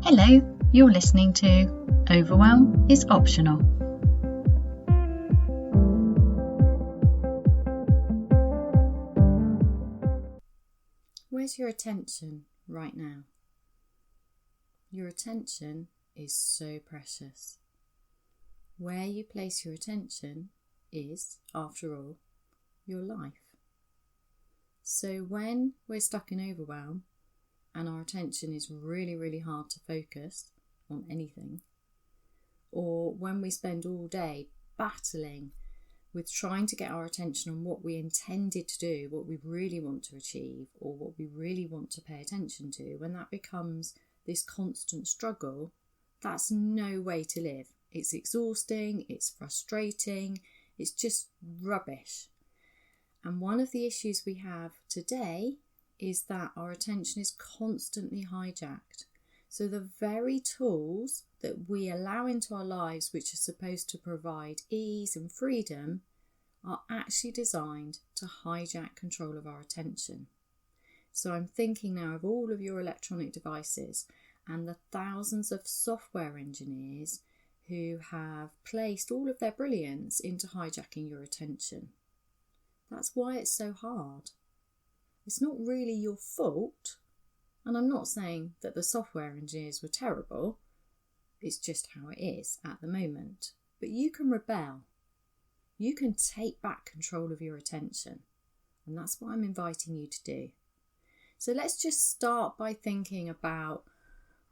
Hello, you're listening to Overwhelm is Optional. Where's your attention right now? Your attention is so precious. Where you place your attention is, after all, your life. So when we're stuck in overwhelm and our attention is really, really hard to focus on anything, or when we spend all day battling with trying to get our attention on what we intended to do, what we really want to achieve, or what we really want to pay attention to, when that becomes this constant struggle, that's no way to live. It's exhausting, it's frustrating, it's just rubbish. And one of the issues we have today is that our attention is constantly hijacked. So the very tools that we allow into our lives, which are supposed to provide ease and freedom, are actually designed to hijack control of our attention. So I'm thinking now of all of your electronic devices and the thousands of software engineers who have placed all of their brilliance into hijacking your attention. That's why it's so hard. It's not really your fault, and I'm not saying that the software engineers were terrible, it's just how it is at the moment. But you can rebel. You can take back control of your attention, and that's what I'm inviting you to do. So let's just start by thinking about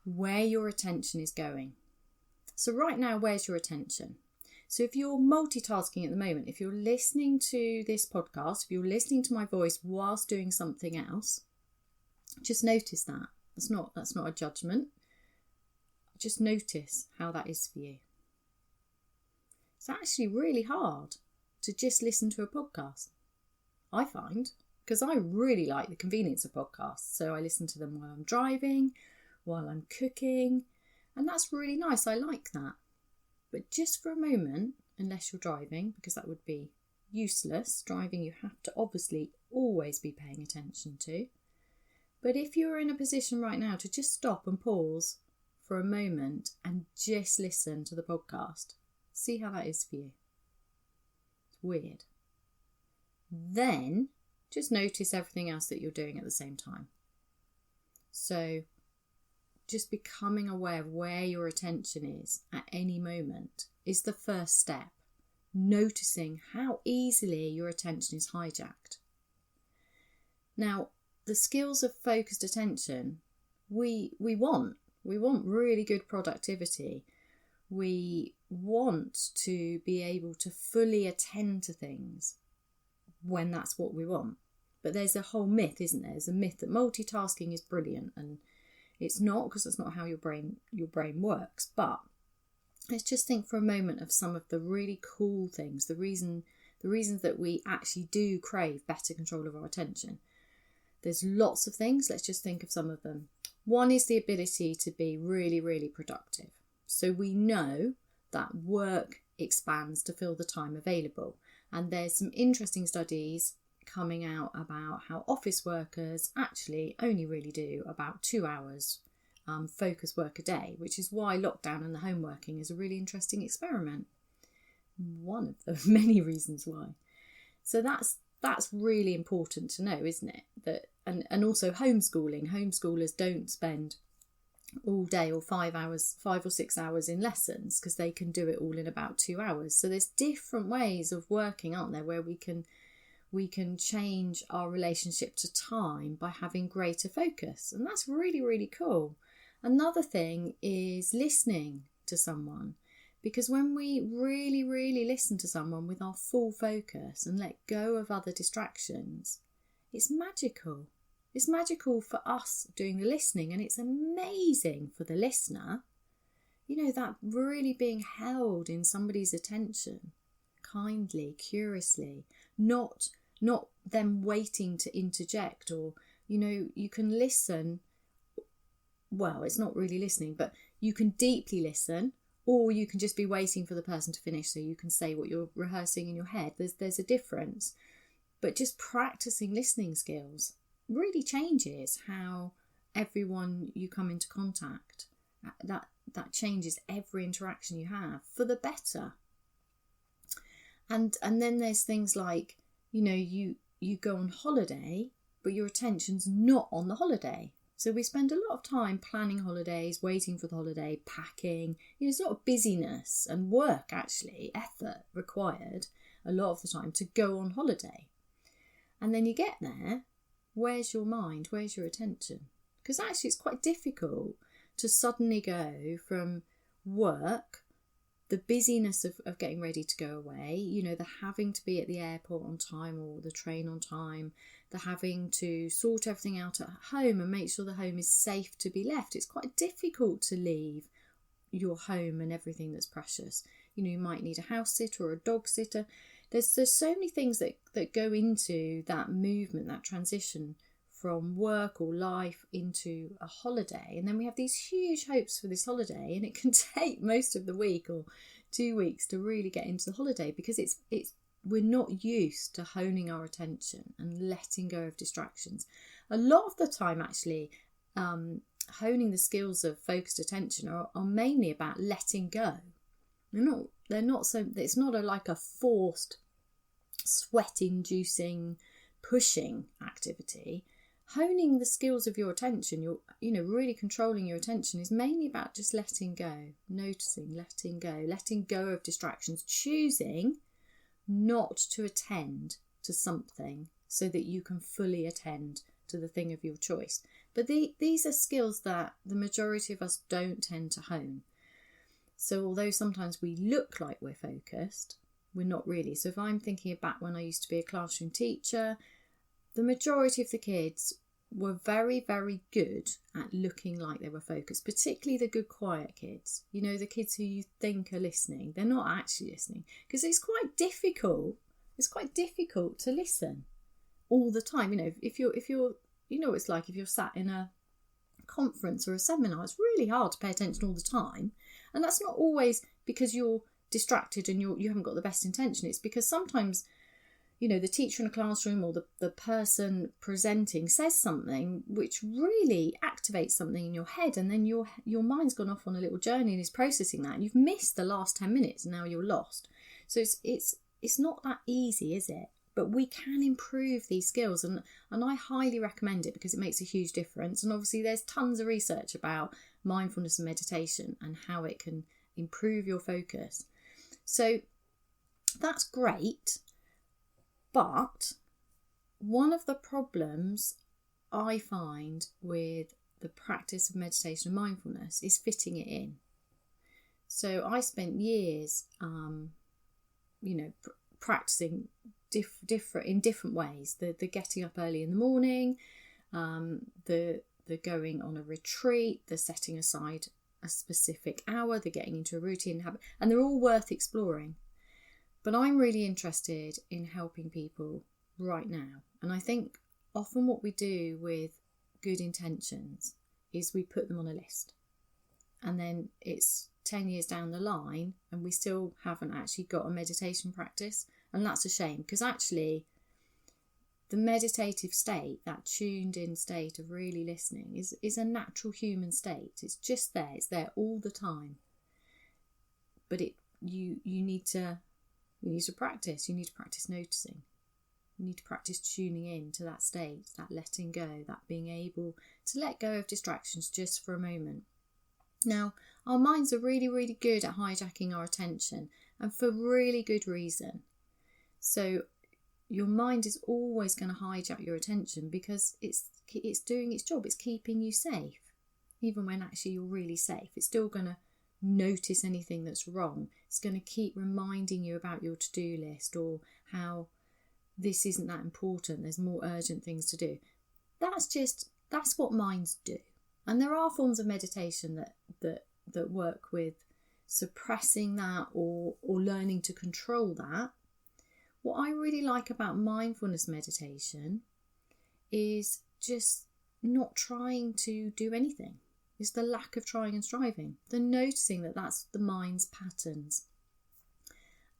where your attention is going. So right now, where's your attention? So if you're multitasking at the moment, if you're listening to this podcast, if you're listening to my voice whilst doing something else, just notice that. That's not a judgment. Just notice how that is for you. It's actually really hard to just listen to a podcast, I find, because I really like the convenience of podcasts. So I listen to them while I'm driving, while I'm cooking, and that's really nice. I like that. But just for a moment, unless you're driving, because that would be useless. Driving, you have to obviously always be paying attention to. But if you're in a position right now to just stop and pause for a moment and just listen to the podcast, see how that is for you. It's weird. Then just notice everything else that you're doing at the same time. So just becoming aware of where your attention is at any moment is the first step. Noticing how easily your attention is hijacked. Now, the skills of focused attention, we want really good productivity. We want to be able to fully attend to things when that's what we want. But there's a whole myth, isn't there? There's a myth that multitasking is brilliant, and it's not, because that's not how your brain works. But let's just think for a moment of some of the really cool things, the reasons that we actually do crave better control of our attention. There's lots of things. Let's just think of some of them. One is the ability to be really, really productive. So we know that work expands to fill the time available. And there's some interesting studies coming out about how office workers actually only really do about 2 hours focus work a day, which is why lockdown and the home working is a really interesting experiment. One of the many reasons why. So that's really important to know, isn't it? That and also homeschooling. Homeschoolers don't spend all day or 5 or 6 hours in lessons, because they can do it all in about 2 hours. So there's different ways of working, aren't there, where we can change our relationship to time by having greater focus. And that's really, really cool. Another thing is listening to someone. Because when we really, really listen to someone with our full focus and let go of other distractions, it's magical. It's magical for us doing the listening, and it's amazing for the listener. You know, that really being held in somebody's attention, kindly, curiously, not them waiting to interject, or, you know, you can listen. Well, it's not really listening, but you can deeply listen, or you can just be waiting for the person to finish so you can say what you're rehearsing in your head. There's a difference. But just practising listening skills really changes how everyone you come into contact that changes every interaction you have for the better. And then there's things like, you go on holiday, but your attention's not on the holiday. So we spend a lot of time planning holidays, waiting for the holiday, packing, sort of busyness and work, actually, effort required a lot of the time to go on holiday. And then you get there, where's your mind? Where's your attention? Because actually it's quite difficult to suddenly go from work, the busyness of getting ready to go away, the having to be at the airport on time or the train on time, the having to sort everything out at home and make sure the home is safe to be left. It's quite difficult to leave your home and everything that's precious. You might need a house sitter or a dog sitter. There's so many things that go into that movement, that transition from work or life into a holiday. And then we have these huge hopes for this holiday, and it can take most of the week or 2 weeks to really get into the holiday, because we're not used to honing our attention and letting go of distractions. A lot of the time, actually, honing the skills of focused attention are mainly about letting go. They're not so. It's not like a forced, sweat-inducing, pushing activity. Honing the skills of your attention, really controlling your attention, is mainly about just letting go, noticing, letting go of distractions, choosing not to attend to something so that you can fully attend to the thing of your choice. But these are skills that the majority of us don't tend to hone. So although sometimes we look like we're focused, we're not really. So if I'm thinking back when I used to be a classroom teacher, the majority of the kids were very, very good at looking like they were focused, particularly the good, quiet kids. The kids who you think are listening, they're not actually listening, because it's quite difficult. It's quite difficult to listen all the time. If you're, it's like if you're sat in a conference or a seminar, it's really hard to pay attention all the time. And that's not always because you're distracted and you haven't got the best intention. It's because sometimes, the teacher in a classroom or the person presenting says something which really activates something in your head, and then your mind's gone off on a little journey and is processing that, and you've missed the last 10 minutes and now you're lost. So it's not that easy, is it? But we can improve these skills, and I highly recommend it because it makes a huge difference. And obviously there's tons of research about mindfulness and meditation and how it can improve your focus. So that's great. But one of the problems I find with the practice of meditation and mindfulness is fitting it in. So I spent years, practicing in different ways. The getting up early in the morning, the going on a retreat, the setting aside a specific hour, the getting into a routine habit, and they're all worth exploring. But I'm really interested in helping people right now. And I think often what we do with good intentions is we put them on a list. And then it's 10 years down the line and we still haven't actually got a meditation practice. And that's a shame, because actually the meditative state, that tuned in state of really listening, is a natural human state. It's just there. It's there all the time. But you need to practice. You need to practice noticing. You need to practice tuning in to that state, that letting go, that being able to let go of distractions just for a moment. Now, our minds are really, really good at hijacking our attention, and for really good reason. So your mind is always going to hijack your attention because it's doing its job. It's keeping you safe. Even when actually you're really safe, it's still going to notice anything that's wrong. It's going to keep reminding you about your to-do list or how this isn't that important. There's more urgent things to do. That's what minds do. And there are forms of meditation that work with suppressing that or learning to control that. What I really like about mindfulness meditation is just not trying to do anything. It's the lack of trying and striving, the noticing that that's the mind's patterns.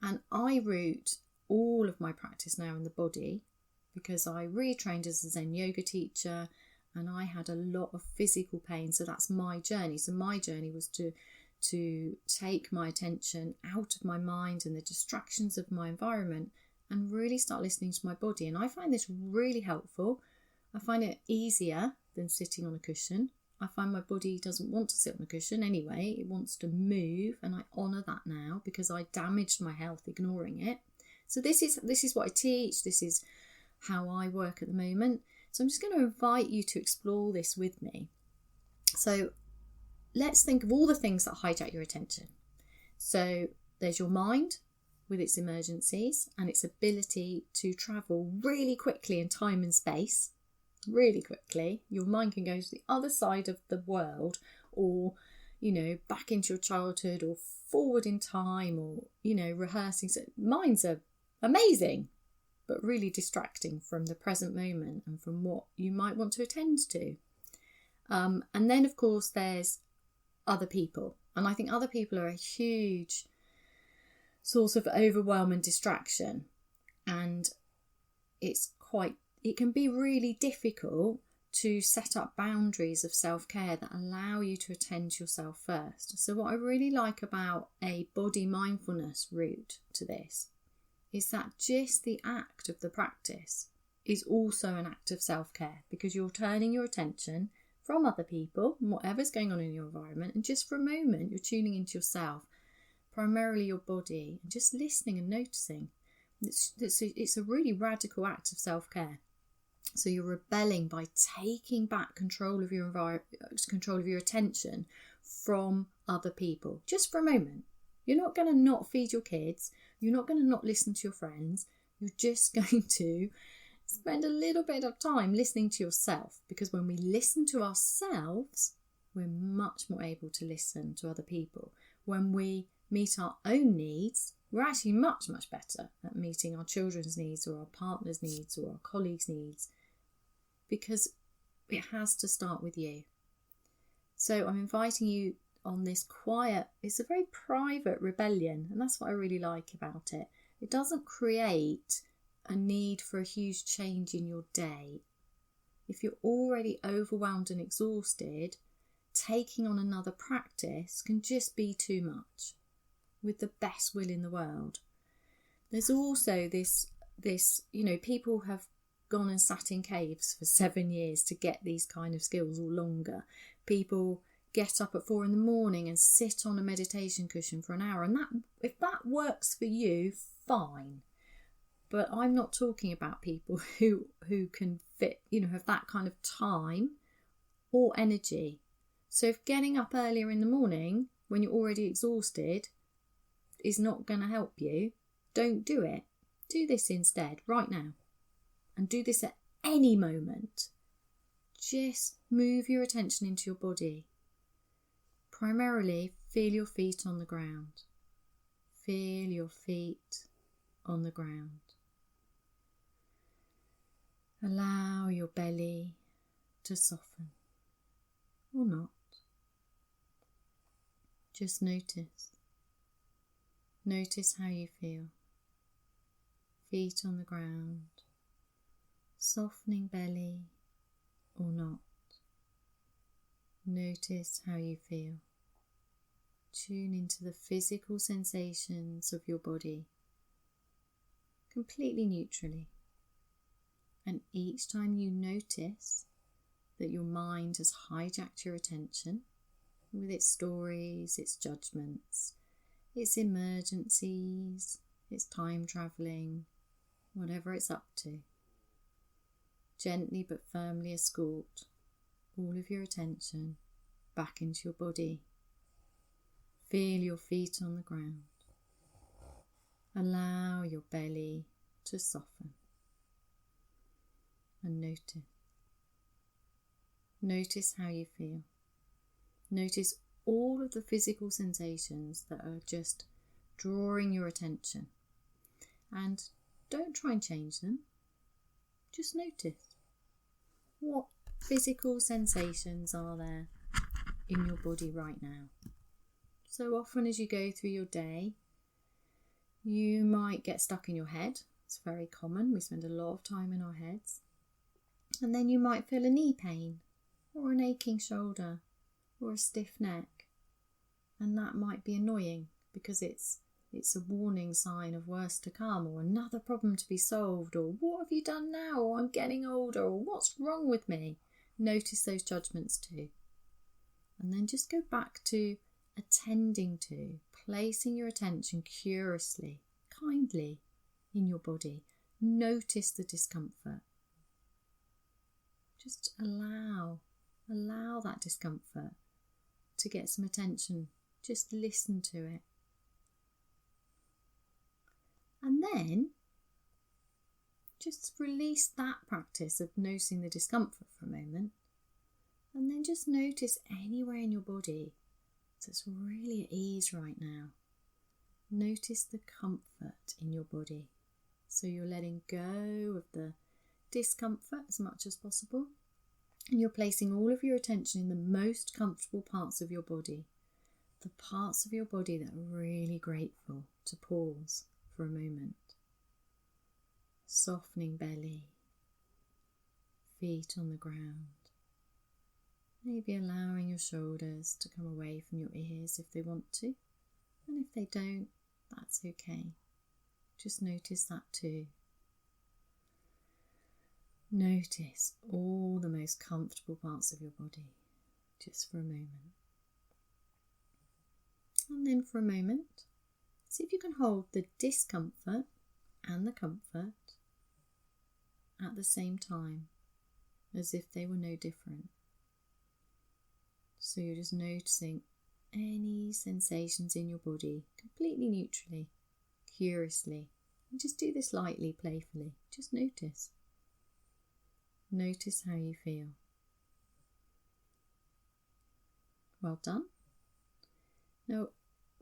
And I root all of my practice now in the body because I retrained as a Zen yoga teacher and I had a lot of physical pain. So that's my journey. So my journey was to take my attention out of my mind and the distractions of my environment and really start listening to my body. And I find this really helpful. I find it easier than sitting on a cushion. I find my body doesn't want to sit on a cushion anyway. It wants to move, and I honour that now because I damaged my health ignoring it. So this is what I teach. This is how I work at the moment. So I'm just going to invite you to explore this with me. So let's think of all the things that hijack your attention. So there's your mind with its emergencies and its ability to travel really quickly in time and space. Really quickly. Your mind can go to the other side of the world, or, back into your childhood, or forward in time, or, rehearsing. So minds are amazing, but really distracting from the present moment and from what you might want to attend to. And then, of course, there's other people. And I think other people are a huge source of overwhelm and distraction. And it can be really difficult to set up boundaries of self-care that allow you to attend to yourself first. So what I really like about a body mindfulness route to this is that just the act of the practice is also an act of self-care, because you're turning your attention from other people and whatever's going on in your environment, and just for a moment you're tuning into yourself, primarily your body, and just listening and noticing. It's a really radical act of self-care. So you're rebelling by taking back control of your control of your attention from other people, just for a moment. You're not going to not feed your kids. You're not going to not listen to your friends. You're just going to spend a little bit of time listening to yourself, because when we listen to ourselves, we're much more able to listen to other people. When we meet our own needs, we're actually much, much better at meeting our children's needs, or our partner's needs, or our colleagues' needs, because it has to start with you. So I'm inviting you on this quiet, it's a very private rebellion, and that's what I really like about it. It doesn't create a need for a huge change in your day. If you're already overwhelmed and exhausted, taking on another practice can just be too much, with the best will in the world. There's also this, people have gone and sat in caves for 7 years to get these kind of skills, or longer. People get up at 4 a.m. and sit on a meditation cushion for an hour, and that, if that works for you, fine. But I'm not talking about people who can fit, have that kind of time or energy. So if getting up earlier in the morning when you're already exhausted is not going to help you, don't do it. Do this instead, right now. And do this at any moment. Just move your attention into your body. Primarily, feel your feet on the ground. Feel your feet on the ground. Allow your belly to soften, or not. Just notice. Notice how you feel. Feet on the ground. Softening belly, or not. Notice how you feel. Tune into the physical sensations of your body, completely neutrally. And each time you notice that your mind has hijacked your attention with its stories, its judgments, its emergencies, its time travelling, whatever it's up to, gently but firmly escort all of your attention back into your body. Feel your feet on the ground. Allow your belly to soften. And notice. Notice how you feel. Notice all of the physical sensations that are just drawing your attention. And don't try and change them. Just notice. What physical sensations are there in your body right now? So often as you go through your day, you might get stuck in your head. It's very common. We spend a lot of time in our heads. And then you might feel a knee pain, or an aching shoulder, or a stiff neck. And that might be annoying because it's a warning sign of worse to come, or another problem to be solved, or what have you done now, or I'm getting older, or what's wrong with me. Notice those judgments too. And then just go back to attending to, placing your attention curiously, kindly in your body. Notice the discomfort. Just allow that discomfort to get some attention. Just listen to it. And then just release that practice of noticing the discomfort for a moment. And then just notice anywhere in your body that's really at ease right now. Notice the comfort in your body. So you're letting go of the discomfort as much as possible. And you're placing all of your attention in the most comfortable parts of your body. The parts of your body that are really grateful to pause for a moment. Softening belly, feet on the ground. Maybe allowing your shoulders to come away from your ears if they want to. And if they don't, that's okay. Just notice that too. Notice all the most comfortable parts of your body, just for a moment. And then for a moment, see if you can hold the discomfort and the comfort at the same time, as if they were no different. So you're just noticing any sensations in your body, completely neutrally, curiously. And just do this lightly, playfully. Just notice. Notice how you feel. Well done. Now,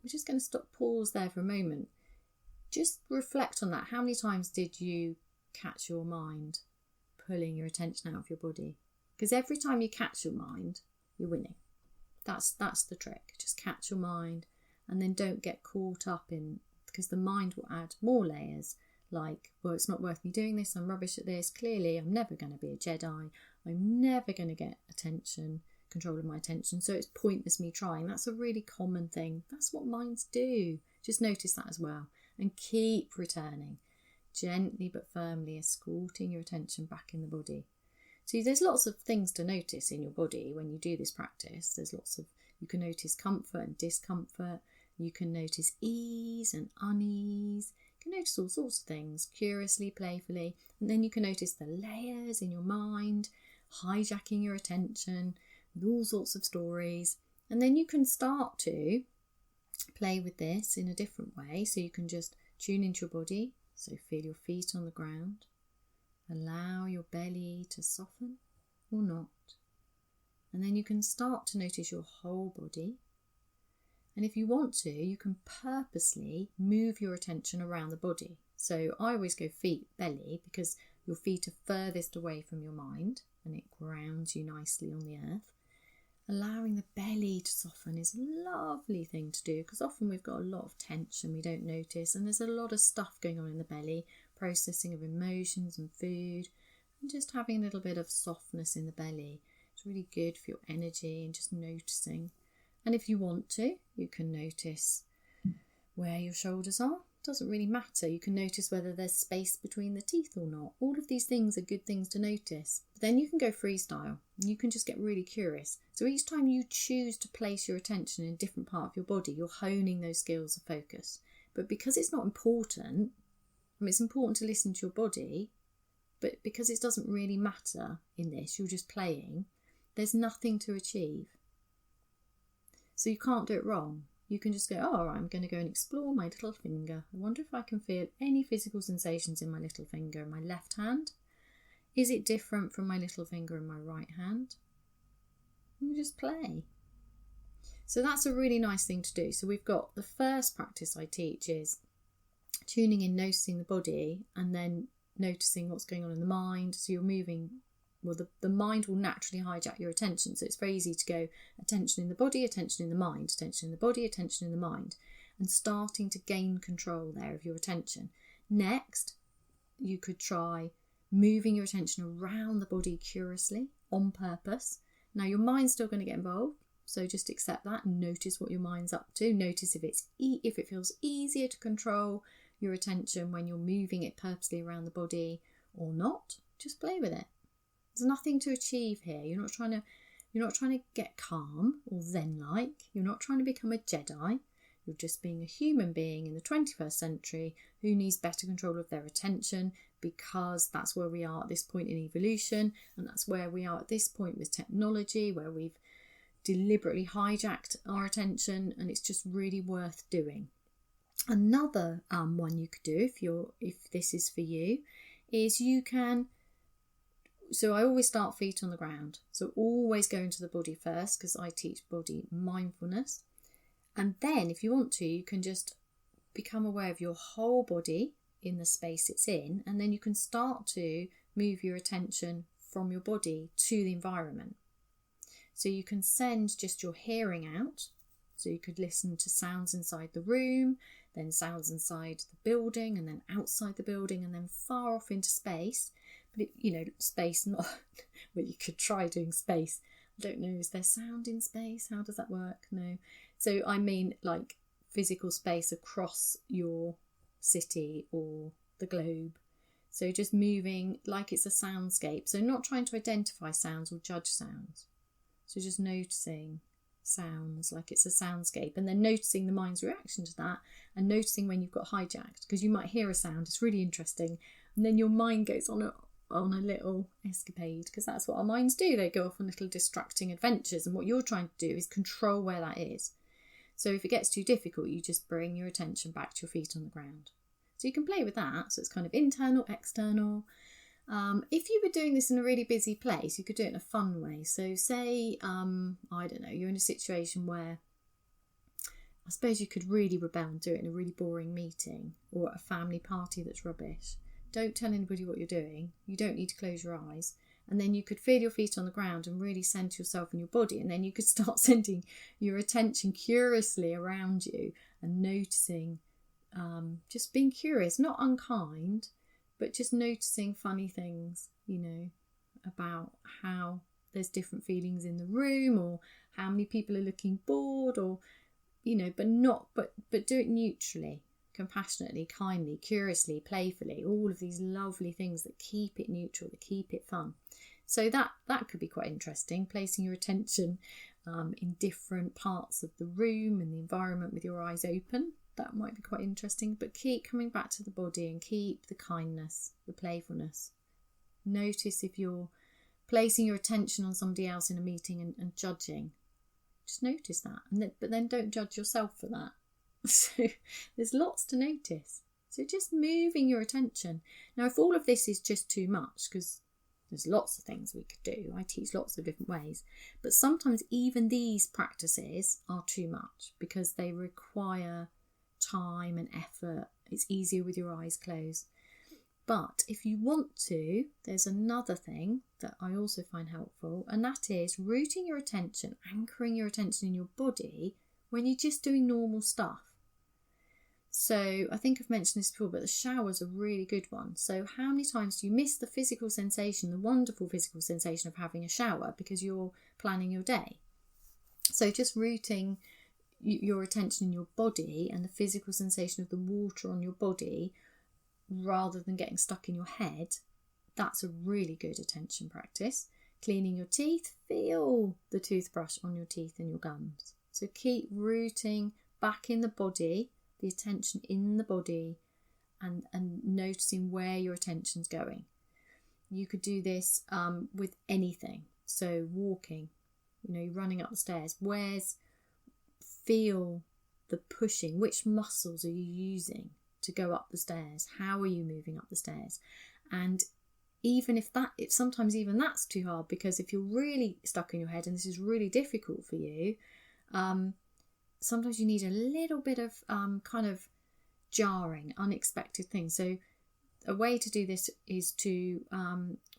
we're just going to pause there for a moment. Just reflect on that. How many times did you catch your mind pulling your attention out of your body? Because every time you catch your mind, you're winning. That's the trick. Just catch your mind and then don't get caught up in, because the mind will add more layers like, well, it's not worth me doing this, I'm rubbish at this, clearly I'm never going to be a Jedi, I'm never going to get control of my attention, so it's pointless me trying. That's a really common thing. That's what minds do. Just notice that as well and keep returning, gently but firmly escorting your attention back in the body. So there's lots of things to notice in your body when you do this practice. You can notice comfort and discomfort. You can notice ease and unease. You can notice all sorts of things, curiously, playfully. And then you can notice the layers in your mind, hijacking your attention with all sorts of stories. And then you can start to play with this in a different way. So you can just tune into your body. So feel your feet on the ground. Allow your belly to soften or not. And then you can start to notice your whole body. And if you want to, you can purposely move your attention around the body. So I always go feet, belly, because your feet are furthest away from your mind and it grounds you nicely on the earth. Allowing the belly to soften is a lovely thing to do, because often we've got a lot of tension we don't notice, and there's a lot of stuff going on in the belly, processing of emotions and food, and just having a little bit of softness in the belly. It's really good for your energy and just noticing. And if you want to, you can notice where your shoulders are. It doesn't really matter. You can notice whether there's space between the teeth or not. All of these things are good things to notice. But then you can go freestyle. You can just get really curious. So each time you choose to place your attention in a different part of your body, you're honing those skills of focus. But because it's not important, it's important to listen to your body, but because it doesn't really matter in this, you're just playing, there's nothing to achieve. So you can't do it wrong. You can just go, all right, I'm going to go and explore my little finger. I wonder if I can feel any physical sensations in my little finger in my left hand. Is it different from my little finger in my right hand? You just play. So that's a really nice thing to do. So we've got the first practice I teach is tuning in, noticing the body, and then noticing what's going on in the mind. So you're moving. Well, the mind will naturally hijack your attention. So it's very easy to go attention in the body, attention in the mind, attention in the body, attention in the mind, and starting to gain control there of your attention. Next, you could try moving your attention around the body curiously, on purpose. Now your mind's still going to get involved, so just accept that and notice what your mind's up to. Notice if it feels easier to control your attention when you're moving it purposely around the body or not. Just play with it. There's nothing to achieve here. You're not trying to get calm or zen-like. You're not trying to become a Jedi. You're just being a human being in the 21st century who needs better control of their attention, because that's where we are at this point in evolution, and that's where we are at this point with technology, where we've deliberately hijacked our attention, and it's just really worth doing. Another one you could do if this is for you is you can. So I always start feet on the ground. So always go into the body first, because I teach body mindfulness. And then if you want to, you can just become aware of your whole body in the space it's in, and then you can start to move your attention from your body to the environment. So you can send just your hearing out. So you could listen to sounds inside the room, then sounds inside the building, and then outside the building, and then far off into space. But space, not well, you could try doing space. I don't know, is there sound in space? How does that work? No. So I mean like physical space across your city or the globe. So just moving like it's a soundscape. So not trying to identify sounds or judge sounds. So just noticing sounds like it's a soundscape, and then noticing the mind's reaction to that, and noticing when you've got hijacked, because you might hear a sound, it's really interesting, and then your mind goes on a little escapade, because that's what our minds do. They go off on little distracting adventures, and what you're trying to do is control where that is. So if it gets too difficult, you just bring your attention back to your feet on the ground. So you can play with that. So it's kind of internal, external. If you were doing this in a really busy place, you could do it in a fun way. So say, I don't know, you're in a situation where I suppose you could really rebel and do it in a really boring meeting or at a family party that's rubbish. Don't tell anybody what you're doing. You don't need to close your eyes. And then you could feel your feet on the ground and really center yourself in your body. And then you could start sending your attention curiously around you and noticing, just being curious, not unkind, but just noticing funny things, about how there's different feelings in the room, or how many people are looking bored, or, but do it neutrally, compassionately, kindly, curiously, playfully, all of these lovely things that keep it neutral, that keep it fun. So that could be quite interesting, placing your attention in different parts of the room and the environment with your eyes open. That might be quite interesting, but keep coming back to the body and keep the kindness, the playfulness. Notice if you're placing your attention on somebody else in a meeting and judging. Just notice that, but then don't judge yourself for that. So there's lots to notice. So just moving your attention. Now, if all of this is just too much, because there's lots of things we could do. I teach lots of different ways. But sometimes even these practices are too much because they require time and effort. It's easier with your eyes closed. But if you want to, there's another thing that I also find helpful, and that is rooting your attention, anchoring your attention in your body when you're just doing normal stuff. So I think I've mentioned this before, but the shower's a really good one. So how many times do you miss the physical sensation, the wonderful physical sensation of having a shower because you're planning your day? So just rooting your attention in your body and the physical sensation of the water on your body rather than getting stuck in your head, that's a really good attention practice. Cleaning your teeth, feel the toothbrush on your teeth and your gums. So keep rooting back in the body, the attention in the body, and noticing where your attention's going. You could do this with anything. So walking, you're running up the stairs. Feel the pushing. Which muscles are you using to go up the stairs? How are you moving up the stairs? And even sometimes even that's too hard, because if you're really stuck in your head and this is really difficult for you, sometimes you need a little bit of kind of jarring, unexpected things. So a way to do this is to,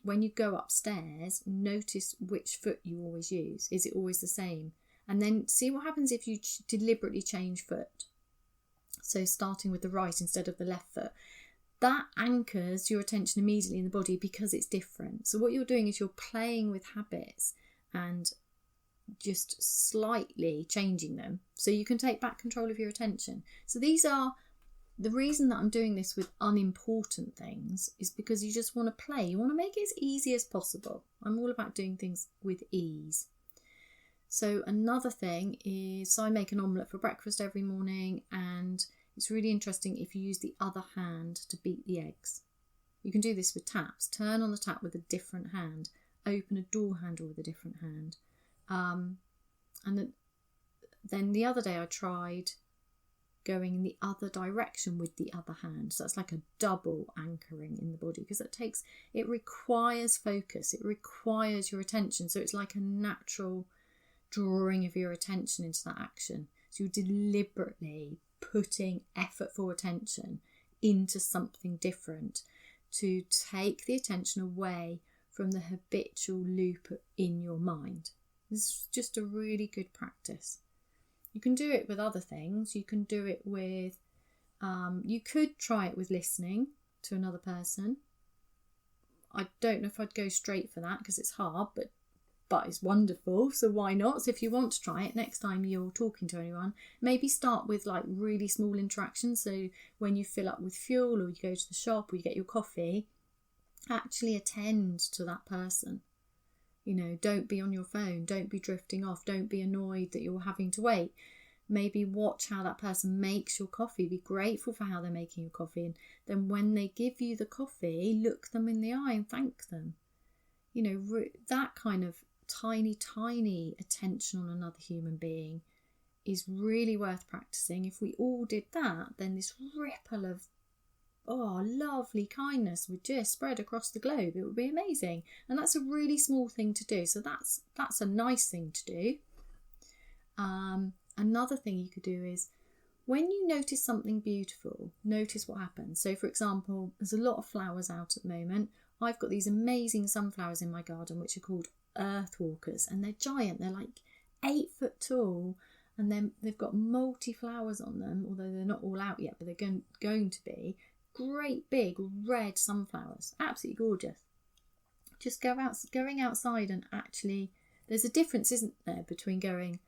when you go upstairs, notice which foot you always use. Is it always the same? And then see what happens if you deliberately change foot. So starting with the right instead of the left foot. That anchors your attention immediately in the body because it's different. So what you're doing is you're playing with habits and just slightly changing them so you can take back control of your attention. So these are the reason that I'm doing this with unimportant things is because you just want to play. You want to make it as easy as possible. I'm all about doing things with ease. So another thing is, I make an omelette for breakfast every morning, and it's really interesting if you use the other hand to beat the eggs. You can do this with taps. Turn on the tap with a different hand. Open a door handle with a different hand. And then the other day I tried going in the other direction with the other hand. So it's like a double anchoring in the body, because it requires focus. It requires your attention. So it's like a natural drawing of your attention into that action. So you're deliberately putting effortful attention into something different to take the attention away from the habitual loop in your mind. This is just a really good practice. You can do it with other things. You can do it with, you could try it with listening to another person. I don't know if I'd go straight for that because it's hard, but it's wonderful. So why not? So if you want to try it, next time you're talking to anyone, maybe start with like really small interactions. So when you fill up with fuel, or you go to the shop, or you get your coffee, actually attend to that person. You know, don't be on your phone, don't be drifting off, don't be annoyed that you're having to wait. Maybe watch how that person makes your coffee, be grateful for how they're making your coffee, and then when they give you the coffee, look them in the eye and thank them. You know, that kind of tiny attention on another human being is really worth practicing. If we all did that, then this ripple of lovely kindness would just spread across the globe. It would be amazing. And that's a really small thing to do. So that's a nice thing to do. Another thing you could do is, when you notice something beautiful, notice what happens. So for example, there's a lot of flowers out at the moment. I've got these amazing sunflowers in my garden which are called earth walkers, and they're giant. They're like 8 foot tall, and then they've got multi flowers on them, although they're not all out yet, but they're going to be. Great big red sunflowers, absolutely gorgeous. Just going outside, and actually there's a difference, isn't there, between going,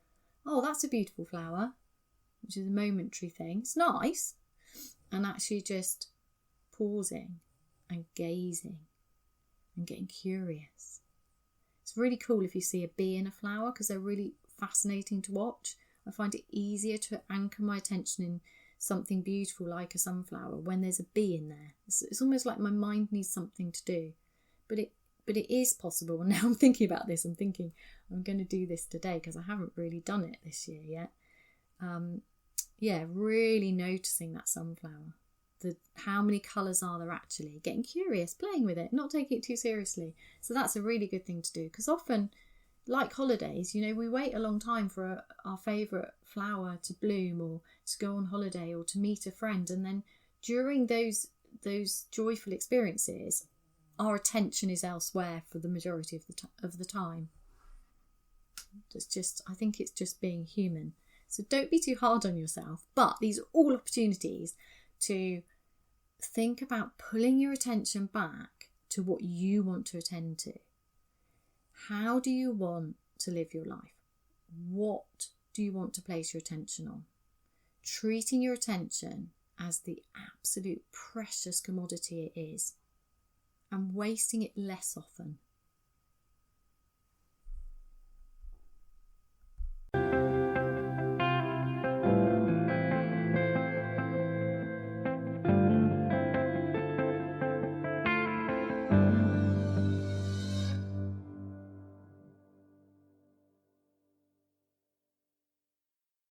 oh, that's a beautiful flower, which is a momentary thing, it's nice, and actually just pausing and gazing and getting curious. It's really cool if you see a bee in a flower, because they're really fascinating to watch. I find it easier to anchor my attention in something beautiful like a sunflower when there's a bee in there. It's almost like my mind needs something to do, but it is possible. And now I'm thinking about this, I'm thinking I'm going to do this today because I haven't really done it this year yet. Really noticing that sunflower, how many colours are there actually, getting curious, playing with it, not taking it too seriously. So that's a really good thing to do, because often, like holidays, you know, we wait a long time for our favourite flower to bloom, or to go on holiday, or to meet a friend, and then during those joyful experiences, our attention is elsewhere for the majority of the time. I think it's just being human. So don't be too hard on yourself, but these are all opportunities to think about pulling your attention back to what you want to attend to. How do you want to live your life? What do you want to place your attention on? Treating your attention as the absolute precious commodity it is, and wasting it less often.